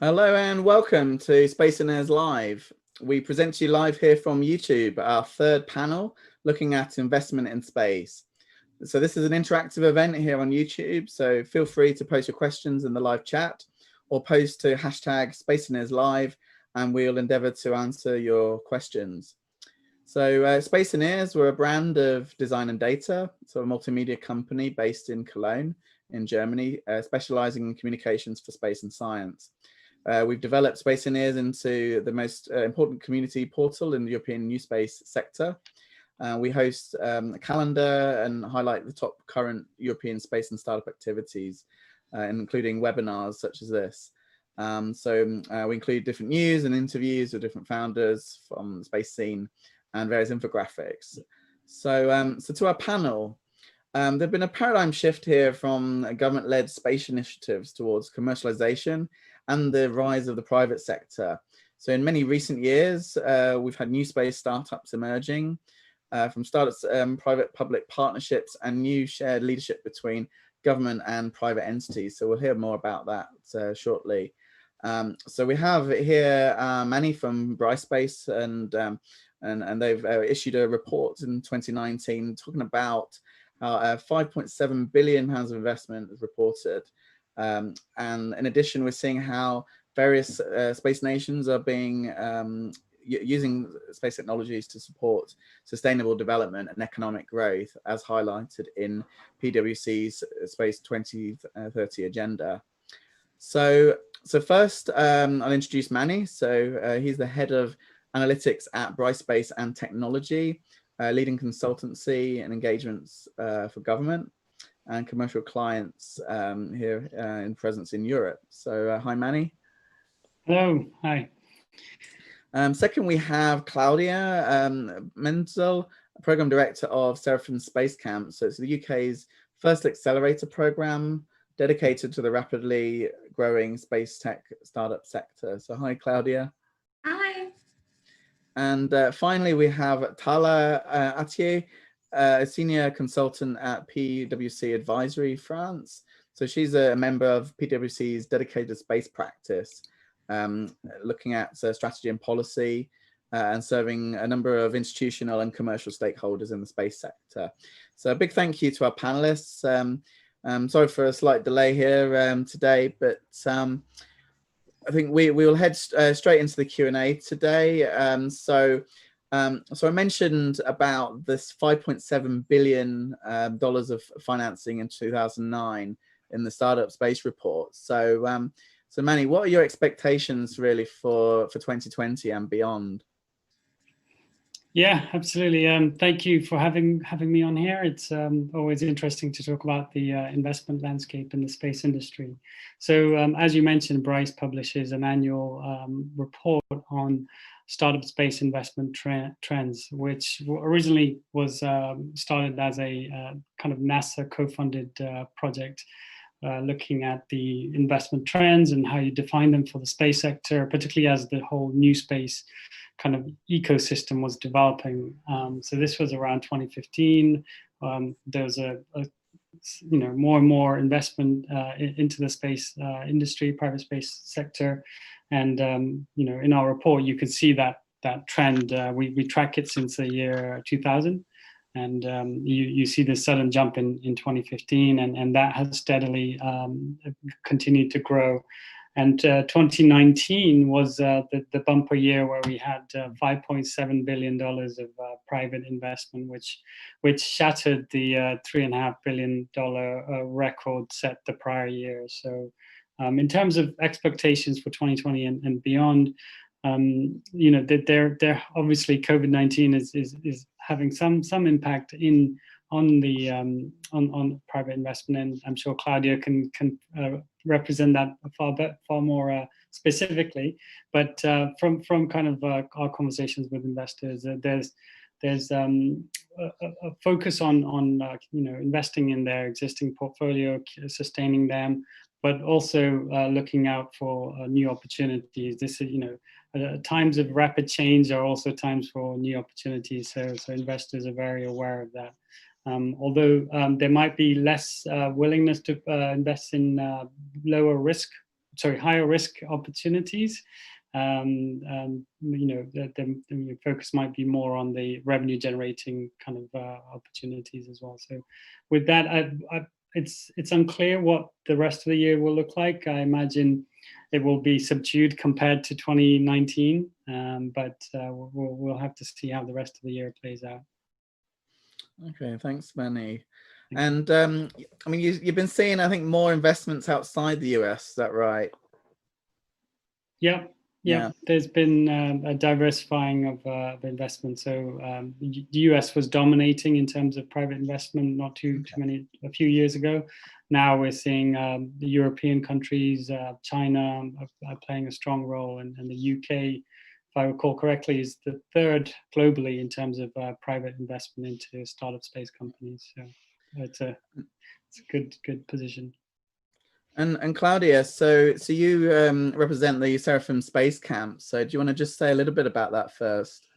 Hello and welcome to Spaceoneers Live. We present to you live here from YouTube, our third panel looking at investment in space. So this is an interactive event here on YouTube, so feel free to post your questions in the live chat or post to hashtag Spaceoneers Live and we'll endeavor to answer your questions. So Spaceoneers, we're a brand of design and data, so a multimedia company based in Cologne in Germany, specializing in communications for space and science. We've developed Spaceoneers into the most important community portal in the European new space sector. We host a calendar and highlight the top current European space and startup activities, including webinars such as this. We include different news and interviews with different founders from the space scene and various infographics. So to our panel, there's been a paradigm shift here from government-led space initiatives towards commercialization and the rise of the private sector. So in many recent years, we've had new space startups emerging from startups, private-public partnerships and new shared leadership between government and private entities. So we'll hear more about that shortly. So we have here Manny from Bryce Space and they've issued a report in 2019 talking about how 5.7 billion pounds of investment is reported. And in addition, we're seeing how various space nations are being using space technologies to support sustainable development and economic growth, as highlighted in PwC's Space 2030 agenda. So first, I'll introduce Manny. So he's the head of analytics at Bryce Space and Technology, leading consultancy and engagements for government and commercial clients here in presence in Europe. So hi, Manny. Hello, hi. Second, we have Claudia Menzel, Program Director of Seraphim Space Camp. So it's the UK's first accelerator program dedicated to the rapidly growing space tech startup sector. So hi, Claudia. Hi. And finally, we have Tala Atier, a senior consultant at PwC Advisory France. So she's a member of PwC's dedicated space practice, looking at strategy and policy and serving a number of institutional and commercial stakeholders in the space sector. So a big thank you to our panelists. Sorry for a slight delay here today, but I think we will head straight into the Q&A today. So I mentioned about this $5.7 billion of financing in 2009 in the Startup Space Report. So Manny, what are your expectations really for 2020 and beyond? Yeah, absolutely. Thank you for having me on here. It's always interesting to talk about the investment landscape in the space industry. So as you mentioned, Bryce publishes an annual report on startup space investment trends, which originally was started as a kind of NASA co-funded project looking at the investment trends and how you define them for the space sector, particularly as the whole new space kind of ecosystem was developing. So this was around 2015. There was a more and more investment into the space industry, private space sector, and in our report you can see that trend. We track it since the year 2000. And you see this sudden jump in 2015, and that has steadily continued to grow. And 2019 was the bumper year where we had $5.7 billion of private investment, which shattered the $3.5 billion record set the prior year. So in terms of expectations for 2020 and beyond, they're obviously COVID-19 is having some impact on private investment, and I'm sure Claudia can represent that far more specifically. But from kind of our conversations with investors, there's a focus on investing in their existing portfolio, sustaining them, but also looking out for new opportunities. This is times of rapid change are also times for new opportunities. So investors are very aware of that. Although there might be less willingness to invest in lower risk higher risk opportunities. The focus might be more on the revenue generating kind of opportunities as well. So with that, it's unclear what the rest of the year will look like. I imagine it will be subdued compared to 2019, but we'll have to see how the rest of the year plays out. Okay, thanks, Manny. And I mean, you've been seeing, I think, more investments outside the US. Is that right? Yeah. There's been a diversifying of investment. So the US was dominating in terms of private investment not too many, a few years ago. Now we're seeing the European countries, China are playing a strong role, and the UK, if I recall correctly, is the third globally in terms of private investment into startup space companies. So it's a good position. And Claudia, so you represent the Seraphim Space Camp. So do you want to just say a little bit about that first?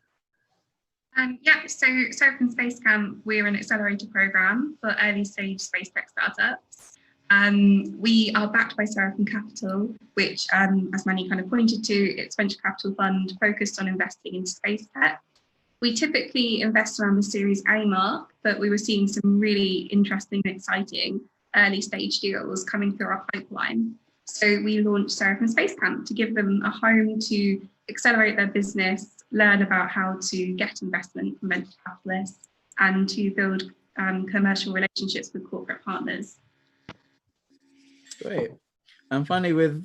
So Seraphim Space Camp, we're an accelerator program for early stage space tech startups. We are backed by Seraphim Capital, which, as Manny kind of pointed to, it's venture capital fund focused on investing in space tech. We typically invest around the Series A mark, but we were seeing some really interesting and exciting early stage deals coming through our pipeline. So we launched Seraphim Space Camp to give them a home to accelerate their business, learn about how to get investment from venture capitalists, and to build commercial relationships with corporate partners. Great. And finally, with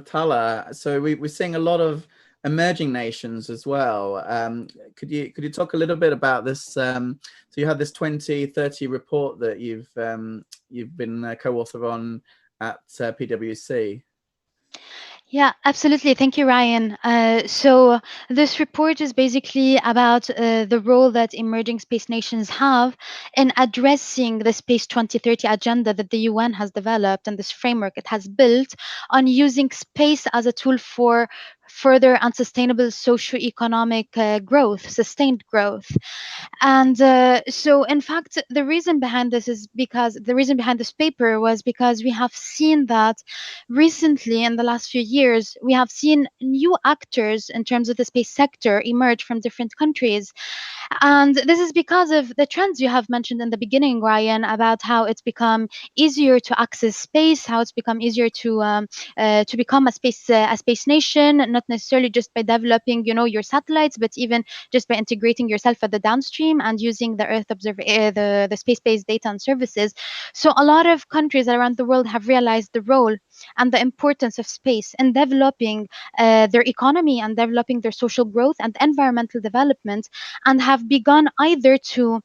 Tala, so we're seeing a lot of emerging nations as well. Could you talk a little bit about this? So you had this 2030 report that you've been co-author on at PwC. Yeah, absolutely. Thank you, Ryan. So this report is basically about the role that emerging space nations have in addressing the Space 2030 agenda that the UN has developed, and this framework it has built on using space as a tool for further and sustainable socio-economic growth, sustained growth. And so, in fact, the reason behind this paper was because we have seen that recently, in the last few years, we have seen new actors in terms of the space sector emerge from different countries. And this is because of the trends you have mentioned in the beginning, Ryan, about how it's become easier to access space, how it's become easier to become a space nation, not necessarily just by developing, your satellites, but even just by integrating yourself at the downstream and using the Earth the space-based data and services. So a lot of countries around the world have realized the role and the importance of space in developing their economy and developing their social growth and environmental development, and have begun either to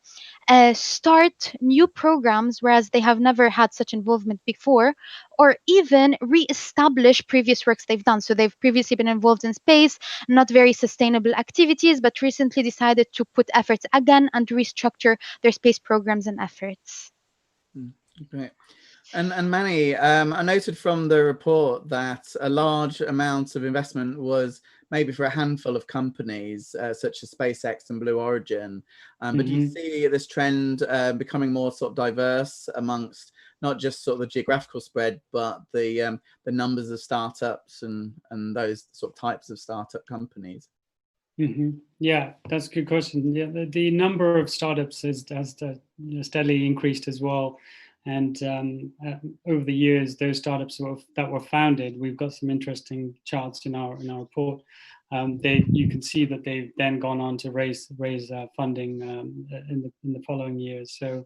start new programs, whereas they have never had such involvement before, or even re-establish previous works they've done. So they've previously been involved in space, not very sustainable activities, but recently decided to put efforts again and restructure their space programs and efforts. Great. And Manny, I noted from the report that a large amount of investment was maybe for a handful of companies, such as SpaceX and Blue Origin. But do you see this trend becoming more sort of diverse amongst not just sort of the geographical spread, but the numbers of startups and those sort of types of startup companies? Yeah, that's a good question. Yeah, the number of startups has steadily increased as well. And over the years, those startups that were founded, we've got some interesting charts in our report. You can see that they've then gone on to raise funding in the following years. So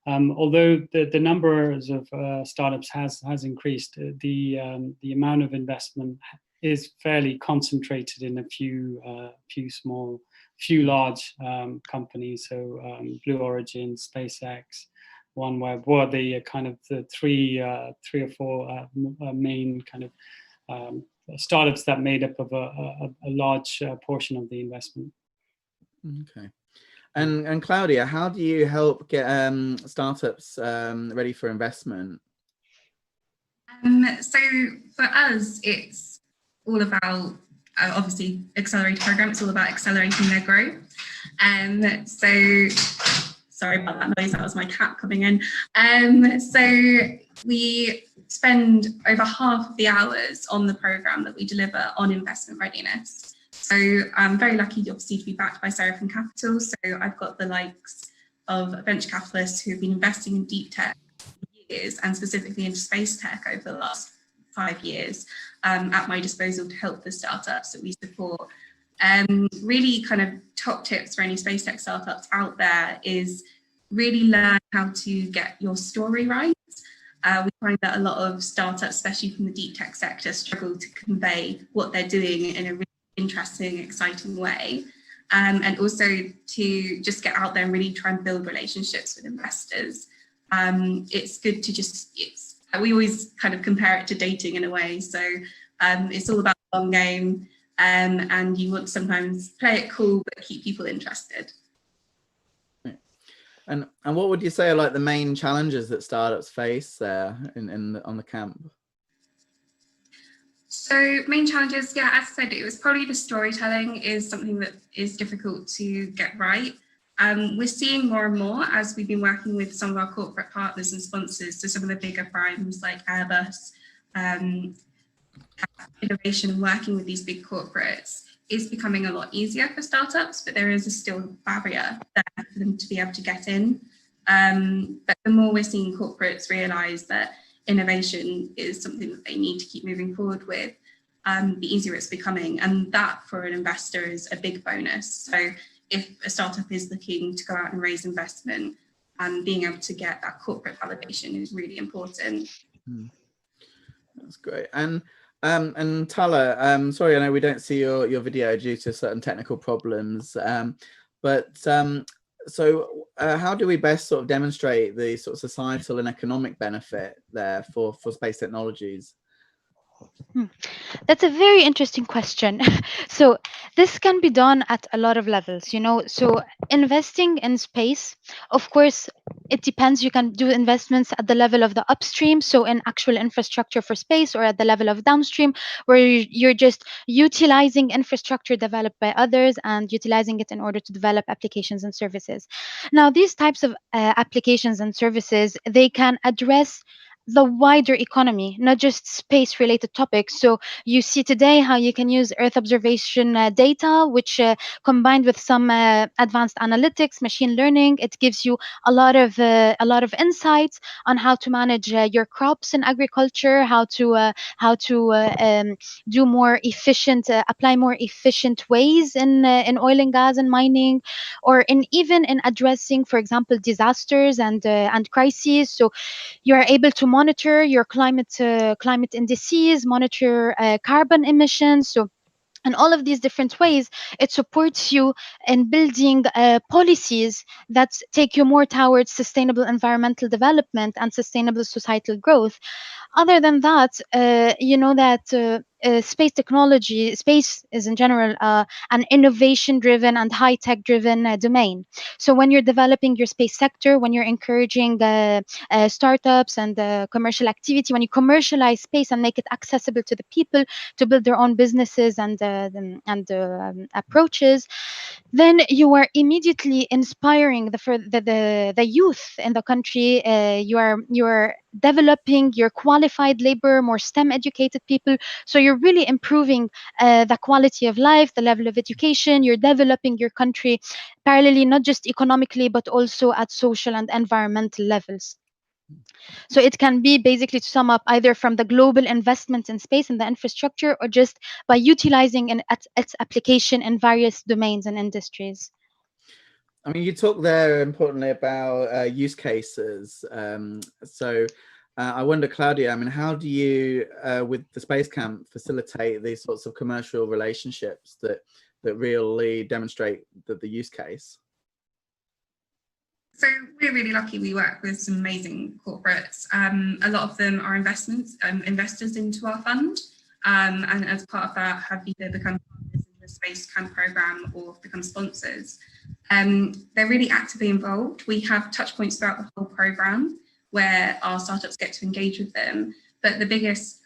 although the numbers of startups has increased, the amount of investment is fairly concentrated in a few large companies. So Blue Origin, SpaceX, OneWeb were the kind of the three or four main kind of startups that made up of a large portion of the investment. Okay. And Claudia, how do you help get startups ready for investment? So for us, it's all about obviously accelerator program. It's all about accelerating their growth. Sorry about that noise, that was my cat coming in. So we spend over half of the hours on the programme that we deliver on investment readiness. So I'm very lucky, obviously, to be backed by Seraphim Capital. So I've got the likes of venture capitalists who have been investing in deep tech for years, and specifically into space tech over the last 5 years, at my disposal to help the startups that we support. Really kind of top tips for any space tech startups out there is really learn how to get your story right. We find that a lot of startups, especially from the deep tech sector, struggle to convey what they're doing in a really interesting, exciting way. And also to just get out there and really try and build relationships with investors. It's good to we always kind of compare it to dating in a way. So it's all about the long game, and you want to sometimes play it cool, but keep people interested. And what would you say are like the main challenges that startups face there on the camp? So main challenges, yeah, as I said, it was probably the storytelling is something that is difficult to get right. We're seeing more and more as we've been working with some of our corporate partners and sponsors, so some of the bigger primes like Airbus, innovation and working with these big corporates is becoming a lot easier for startups, but there is still a barrier there for them to be able to get in. But the more we're seeing corporates realise that innovation is something that they need to keep moving forward with, the easier it's becoming. And that for an investor is a big bonus. So if a startup is looking to go out and raise investment, being able to get that corporate validation is really important. That's great. And Tala, sorry, I know we don't see your video due to certain technical problems, so how do we best sort of demonstrate the sort of societal and economic benefit there for space technologies? That's a very interesting question. So this can be done at a lot of levels, you know. So investing in space, of course, it depends. You can do investments at the level of the upstream, so in actual infrastructure for space, or at the level of downstream, where you're just utilizing infrastructure developed by others and utilizing it in order to develop applications and services. Now, these types of applications and services, they can address the wider economy, not just space related topics. So you see today how you can use Earth observation data, which combined with some advanced analytics, machine learning, it gives you a lot of insights on how to manage your crops in agriculture, how to do more efficient, apply more efficient ways in oil and gas and mining, or even in addressing, for example, disasters and crises. So you are able to monitor your climate indices, monitor carbon emissions. So in all of these different ways, it supports you in building policies that take you more towards sustainable environmental development and sustainable societal growth. Other than that, you know that space technology, space is in general an innovation-driven and high-tech-driven domain. So when you're developing your space sector, when you're encouraging startups and commercial activity, when you commercialize space and make it accessible to the people to build their own businesses and approaches, then you are immediately inspiring the youth in the country. You are developing your qualified labor, more STEM educated people. So you're really improving the quality of life, the level of education. You're developing your country parallelly, not just economically, but also at social and environmental levels. So it can be, basically, to sum up, either from the global investment in space and the infrastructure, or just by utilizing its application in various domains and industries. I mean, you talk there importantly about use cases. I wonder, Claudia, I mean, how do you, with the Space Camp, facilitate these sorts of commercial relationships that really demonstrate the use case? So we're really lucky. We work with some amazing corporates. A lot of them are investors into our fund, and as part of that have either become partners in the Space Camp program or become sponsors. They're really actively involved. We have touch points throughout the whole program where our startups get to engage with them. But the biggest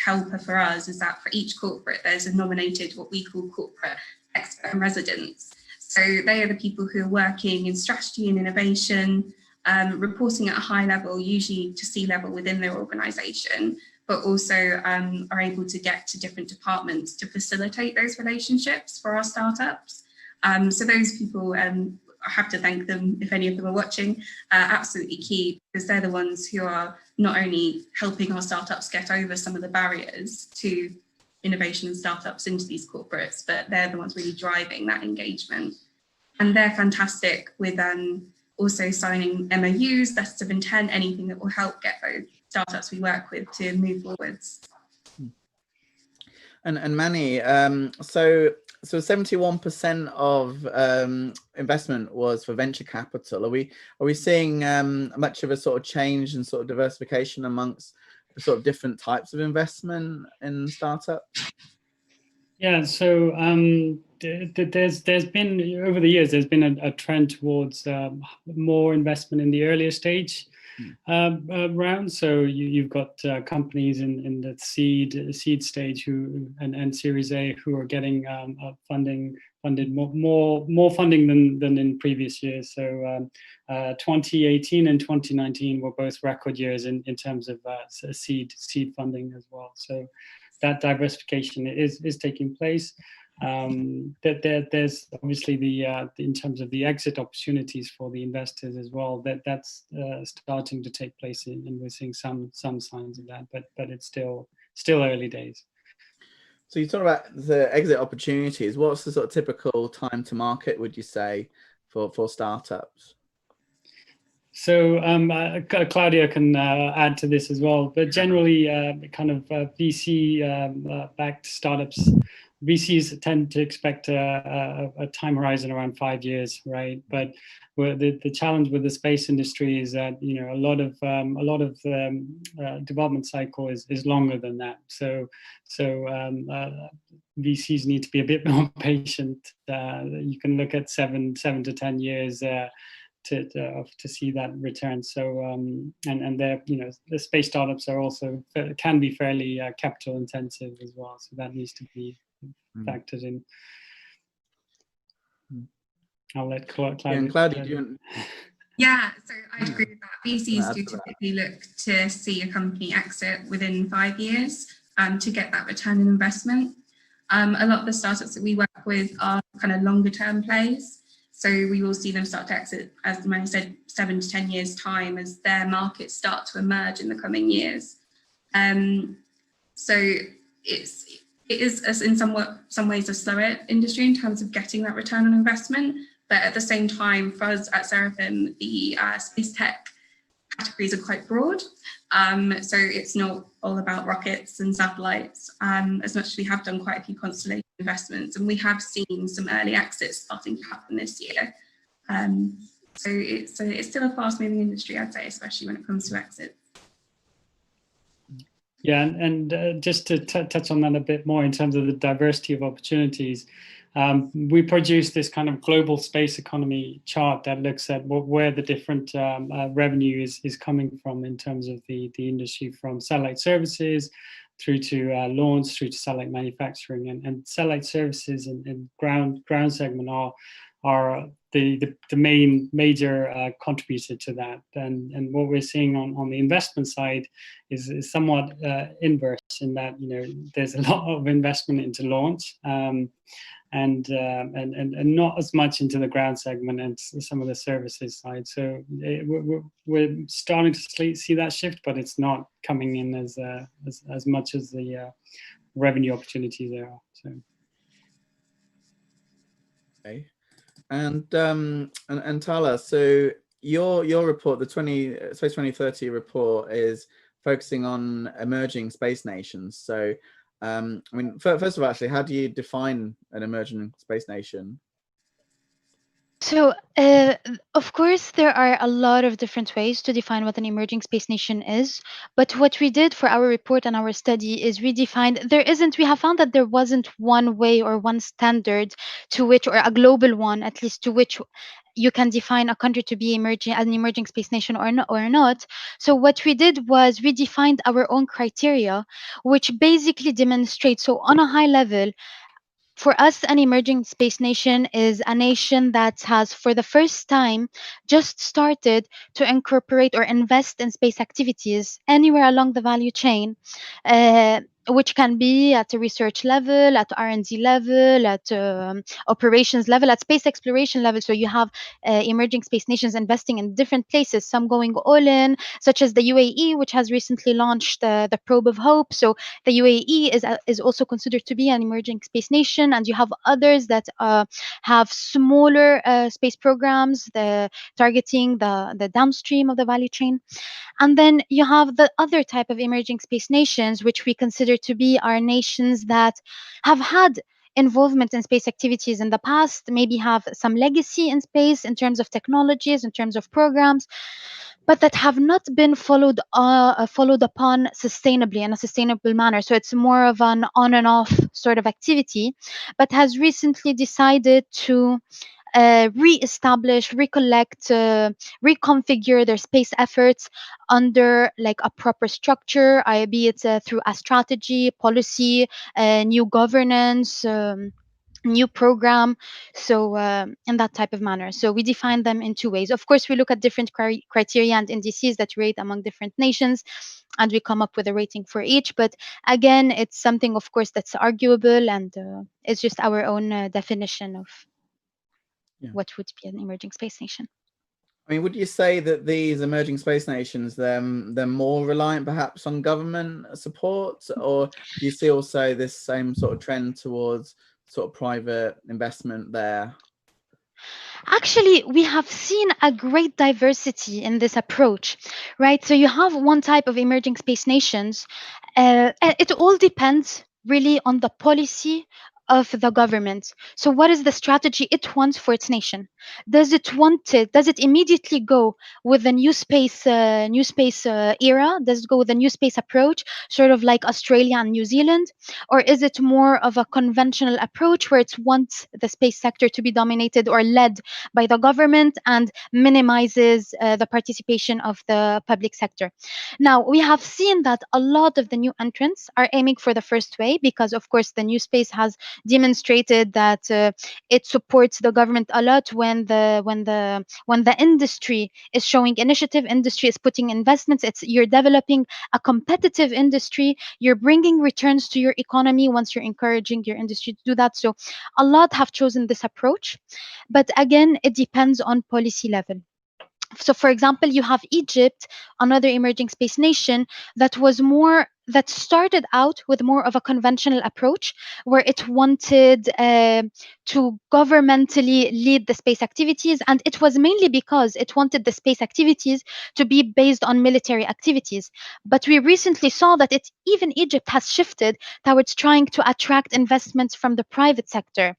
helper for us is that for each corporate, there's a nominated, what we call corporate expert in residence. So they are the people who are working in strategy and innovation, reporting at a high level, usually to C-level within their organisation, but also are able to get to different departments to facilitate those relationships for our startups. So those people, I have to thank them if any of them are watching, absolutely key, because they're the ones who are not only helping our startups get over some of the barriers to innovation and startups into these corporates, but they're the ones really driving that engagement. And they're fantastic with also signing MOUs, letters of intent, anything that will help get those startups we work with to move forwards. And Manny, so 71% of investment was for venture capital. Are we seeing much of a sort of change and sort of diversification amongst the sort of different types of investment in startups? Yeah, so there's been, over the years, there's been a trend towards more investment in the earlier stage round. So you've got companies in the seed stage and Series A who are getting funded more funding than in previous years. So 2018 and 2019 were both record years in terms of seed funding as well. So that diversification is taking place. There's obviously in terms of the exit opportunities for the investors as well, that's starting to take place, and we're seeing some signs of that, but it's still early days. So you talk about the exit opportunities. What's the sort of typical time to market, would you say, for startups? So Claudia can add to this as well, but generally kind of VC-backed startups, VCs tend to expect a time horizon around 5 years, right? But the challenge with the space industry is that a lot of development cycle is longer than that. So VCs need to be a bit more patient. You can look at 7 to 10 years. To see that return. So and they're the space startups are also can be fairly capital intensive as well. So that needs to be factored in. I'll let Claudia. And Claudia, do you... Yeah, so I agree with that. VCs do typically look to see a company exit within 5 years to get that return on investment. A lot of the startups that we work with are kind of longer term plays. So we will see them start to exit, as Manny said, 7 to 10 years time as their markets start to emerge in the coming years. So it is in some ways a slower industry in terms of getting that return on investment. But at the same time, for us at Seraphim, the space tech categories are quite broad. So it's not all about rockets and satellites, as much as we have done quite a few constellation investments, and we have seen some early exits starting to happen this year. So it's still a fast-moving industry, I'd say, especially when it comes to exits. Yeah, and just to touch on that a bit more in terms of the diversity of opportunities, we produced this kind of global space economy chart that looks at where the different revenue is coming from in terms of the industry, from satellite services through to launch, through to satellite manufacturing, and satellite services and ground segment are the main major contributor to that. And what we're seeing on the investment side is somewhat inverse in that there's a lot of investment into launch. And not as much into the ground segment and some of the services side. So we're starting to see that shift, but it's not coming in as much as the revenue opportunities there are. So. Okay, and Tala, so your report, the Space 2030 report, is focusing on emerging space nations. So. I mean, first of all, actually, how do you define an emerging space nation? So, of course, there are a lot of different ways to define what an emerging space nation is. But what we did for our report and our study is we have found that there wasn't one way or one standard to which, or a global one, at least, to which you can define a country to be an emerging space nation or not. So what we did was we defined our own criteria, which basically demonstrates, so on a high level, for us, an emerging space nation is a nation that has, for the first time, just started to incorporate or invest in space activities anywhere along the value chain, which can be at a research level, at R&D level, at operations level, at space exploration level. So you have emerging space nations investing in different places, some going all in, such as the UAE, which has recently launched the Probe of Hope. So the UAE is also considered to be an emerging space nation, and you have others that have smaller space programs, targeting the downstream of the value chain. And then you have the other type of emerging space nations, which we consider to be our nations that have had involvement in space activities in the past, maybe have some legacy in space in terms of technologies, in terms of programs, but that have not been followed upon sustainably, in a sustainable manner. So it's more of an on and off sort of activity, but has recently decided to re-establish, recollect, reconfigure their space efforts under like a proper structure, be it through a strategy, policy, new governance, new program. So in that type of manner. So we define them in two ways. Of course, we look at different criteria and indices that rate among different nations, and we come up with a rating for each. But again, it's something, of course, that's arguable, and it's just our own definition of what would be an emerging space nation. I mean, would you say that these emerging space nations, they're more reliant perhaps on government support, or do you see also this same sort of trend towards sort of private investment there? Actually, we have seen a great diversity in this approach, right? So you have one type of emerging space nations. It all depends really on the policy of the government. So what is the strategy it wants for its nation? Does it immediately go with the new space era? Does it go with a new space approach, sort of like Australia and New Zealand? Or is it more of a conventional approach where it wants the space sector to be dominated or led by the government and minimizes the participation of the public sector? Now, we have seen that a lot of the new entrants are aiming for the first way, because of course the new space has demonstrated that it supports the government a lot when the industry is showing initiative, industry is putting investments. You're developing a competitive industry, you're bringing returns to your economy once you're encouraging your industry to do that. So a lot have chosen this approach, but again, it depends on policy level. So for example, you have Egypt, another emerging space nation that started out with more of a conventional approach, where it wanted to governmentally lead the space activities, and it was mainly because it wanted the space activities to be based on military activities. But we recently saw that even Egypt has shifted towards trying to attract investments from the private sector.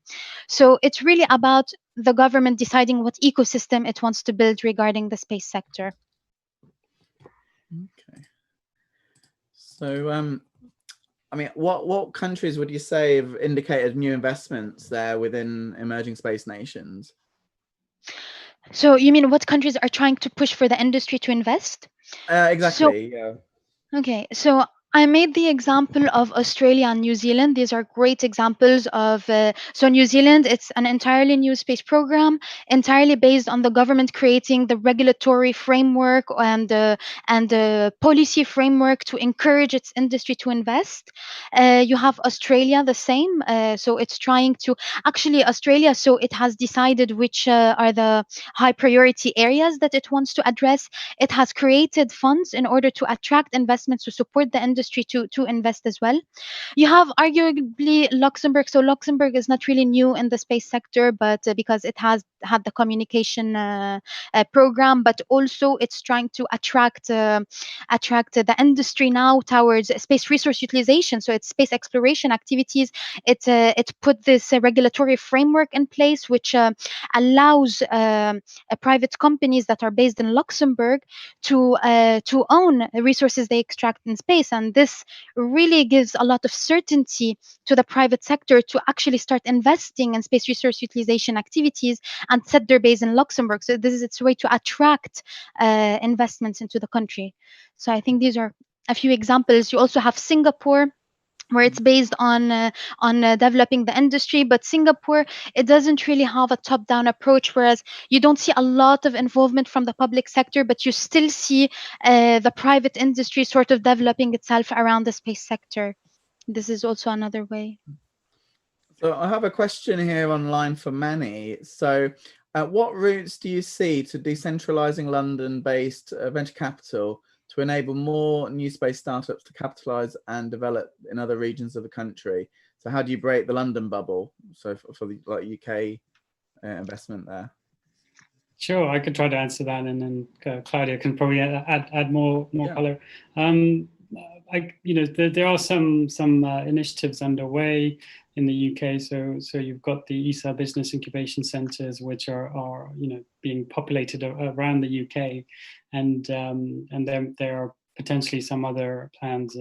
So it's really about the government deciding what ecosystem it wants to build regarding the space sector. Okay. So, I mean, what countries would you say have indicated new investments there within emerging space nations? So you mean what countries are trying to push for the industry to invest? Exactly, yeah. Okay, so I made the example of Australia and New Zealand. These are great examples of, so New Zealand, it's an entirely new space program, entirely based on the government creating the regulatory framework and policy framework to encourage its industry to invest. You have Australia, the same. So it's trying to, actually Australia, so it has decided which are the high priority areas that it wants to address. It has created funds in order to attract investments to support the industry to invest as well. You have arguably Luxembourg. So Luxembourg is not really new in the space sector, but because it has had the communication program, but also it's trying to attract the industry now towards space resource utilization. So it's space exploration activities. It put this regulatory framework in place, which allows private companies that are based in Luxembourg to own resources they extract in space, and this really gives a lot of certainty to the private sector to actually start investing in space resource utilization activities and set their base in Luxembourg. So this is its way to attract investments into the country. So I think these are a few examples. You also have Singapore, where it's based on developing the industry. But Singapore, it doesn't really have a top-down approach, whereas you don't see a lot of involvement from the public sector, but you still see the private industry sort of developing itself around the space sector. This is also another way. So I have a question here online for Manny. So what routes do you see to decentralizing London-based venture capital to enable more new space startups to capitalize and develop in other regions of the country? So how do you break the London bubble? So for the UK investment there. Sure, I could try to answer that, and then Claudia can probably add more color. There are some initiatives underway in the UK. So you've got the ESA business incubation centres, which are being populated around the UK, and then there are potentially some other plans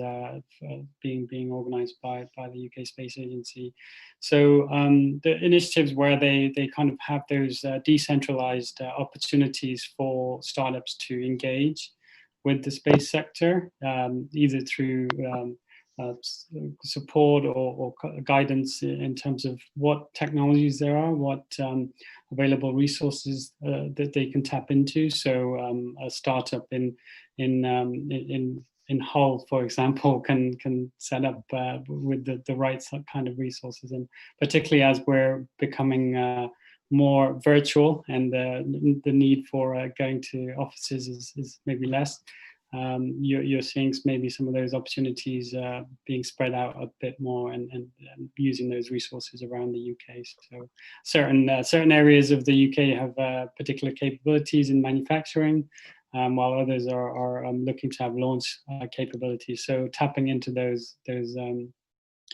being organised by the UK Space Agency. So the initiatives where they kind of have those decentralised opportunities for startups to engage with the space sector, either through support or guidance in terms of what technologies there are, what available resources that they can tap into. So a startup in Hull, for example, can set up with the right kind of resources, and particularly as we're becoming more virtual and the need for going to offices is maybe less. You're seeing maybe some of those opportunities being spread out a bit more and using those resources around the UK. So certain areas of the UK have particular capabilities in manufacturing, while others are looking to have launch capabilities. So tapping into those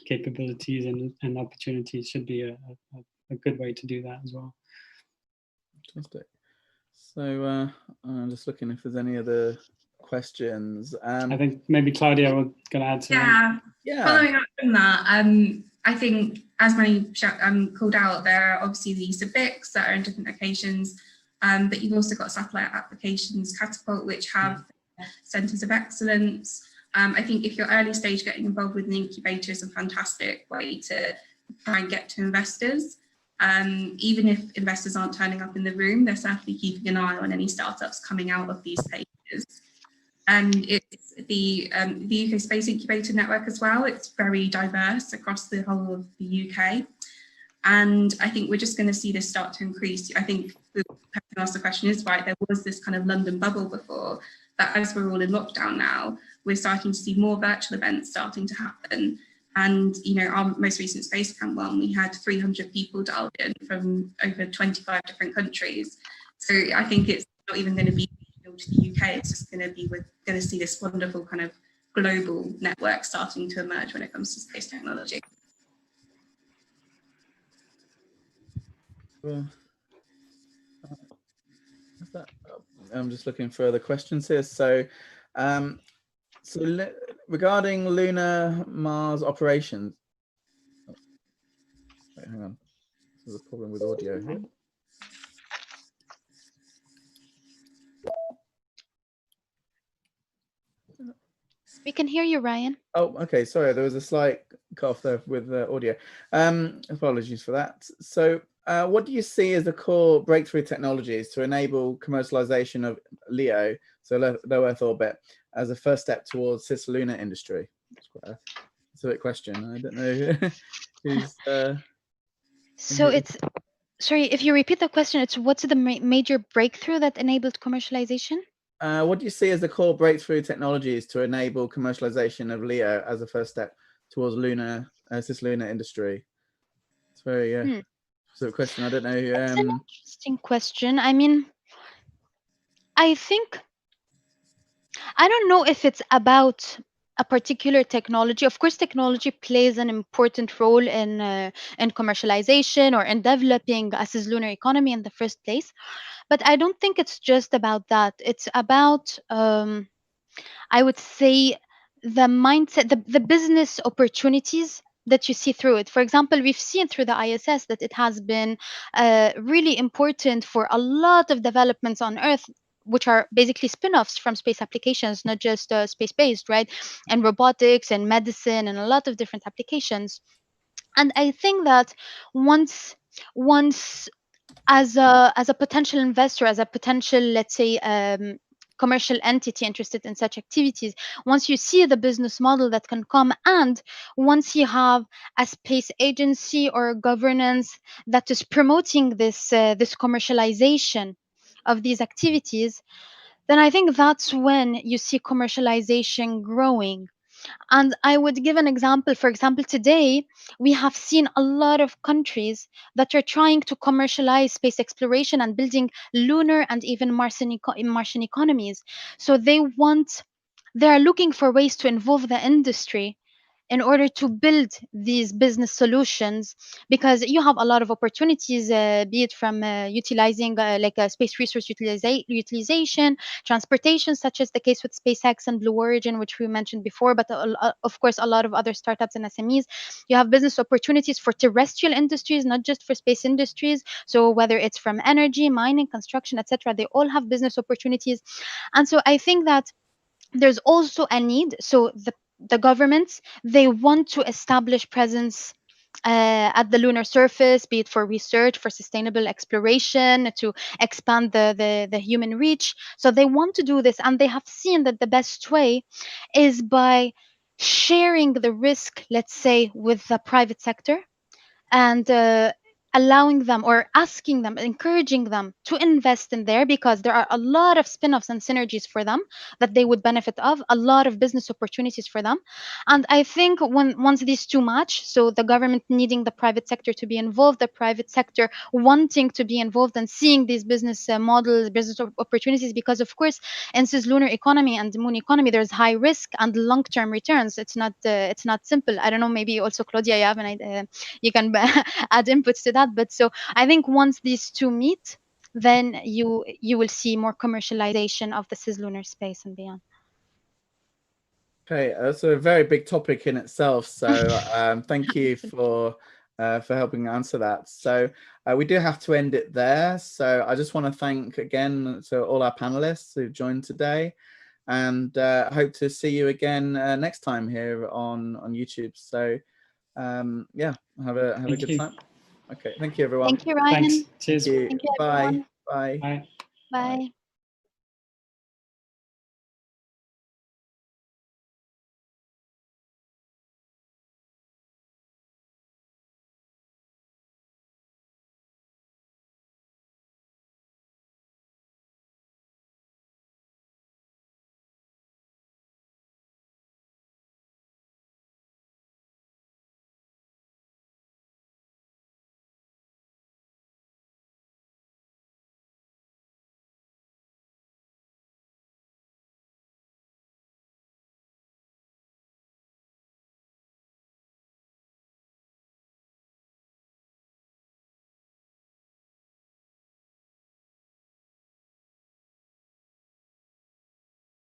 capabilities and opportunities should be a good way to do that as well. Fantastic. So I'm just looking if there's any other questions. I think maybe Claudia was going to add something. Yeah. Following up from that, I think as many called out, there are obviously the SABICs that are in different locations, but you've also got satellite applications, Catapult, which have centres of excellence. I think if you're early stage, getting involved with an incubator is a fantastic way to try and get to investors. Even if investors aren't turning up in the room, they're certainly keeping an eye on any startups coming out of these pages. And it's the UK Space Incubator Network as well. It's very diverse across the whole of the UK. And I think we're just going to see this start to increase. I think the person who asked the question is right. There was this kind of London bubble before, but as we're all in lockdown now, we're starting to see more virtual events starting to happen. And, our most recent Space Camp one, we had 300 people dialed in from over 25 different countries. So I think it's not even going to be to the UK, it's just going to be, we're going to see this wonderful kind of global network starting to emerge when it comes to space technology. Well, I'm just looking for other questions here. So, regarding lunar Mars operations, wait, hang on, there's a problem with audio here. We can hear you, Ryan. Oh, okay. Sorry, there was a slight cut off there with the audio. Apologies for that. So, what do you see as the core breakthrough technologies to enable commercialization of LEO, so low Earth orbit, as a first step towards cislunar industry? It's quite a specific question. I don't know who's. So it's, sorry, if you repeat the question, it's what's the major breakthrough that enabled commercialization? What do you see as the core breakthrough technologies to enable commercialization of LEO as a first step towards cislunar industry? It's very sort of question. I don't know. It's an interesting question. I mean, I don't know if it's about a particular technology. Of course, technology plays an important role in commercialization or in developing a cislunar economy in the first place. But I don't think it's just about that. It's about, I would say, the mindset, the business opportunities that you see through it. For example, we've seen through the ISS that it has been really important for a lot of developments on Earth, which are basically spin-offs from space applications, not just space-based, right? And robotics and medicine and a lot of different applications. And I think that once as a potential investor, as a potential, let's say, commercial entity interested in such activities, once you see the business model that can come, and once you have a space agency or governance that is promoting this commercialization of these activities, then I think that's when you see commercialization growing. And I would give an example. For example, today we have seen a lot of countries that are trying to commercialize space exploration and building lunar and even Martian economies. So they are looking for ways to involve the industry in order to build these business solutions, because you have a lot of opportunities, be it from utilizing space resource utilization, transportation, such as the case with SpaceX and Blue Origin, which we mentioned before, but of course a lot of other startups and SMEs. You have business opportunities for terrestrial industries, not just for space industries. So whether it's from energy, mining, construction, etc., they all have business opportunities. And so I think that there's also a need. So the governments, they want to establish presence at the lunar surface, be it for research, for sustainable exploration, to expand the human reach. So they want to do this, and they have seen that the best way is by sharing the risk, let's say, with the private sector, and allowing them or asking them, encouraging them to invest in there, because there are a lot of spin-offs and synergies for them that they would benefit of, a lot of business opportunities for them. And I think once these two match, so the government needing the private sector to be involved, the private sector wanting to be involved and seeing these business models, business opportunities, because of course in this lunar economy and the moon economy, there's high risk and long-term returns. It's not simple. I don't know, maybe also Claudia, you have an idea, you can add inputs to that. But so I think once these two meet, then you will see more commercialization of the cislunar space and beyond. Okay, that's a very big topic in itself. So thank you for helping answer that. So we do have to end it there. So I just want to thank again to all our panelists who've joined today, and hope to see you again next time here on YouTube. So yeah, have a good time. Okay, thank you everyone. Thank you, Ryan. Thanks. Cheers. Thank you. Thank you, Bye. everyone. Bye. Bye. Bye.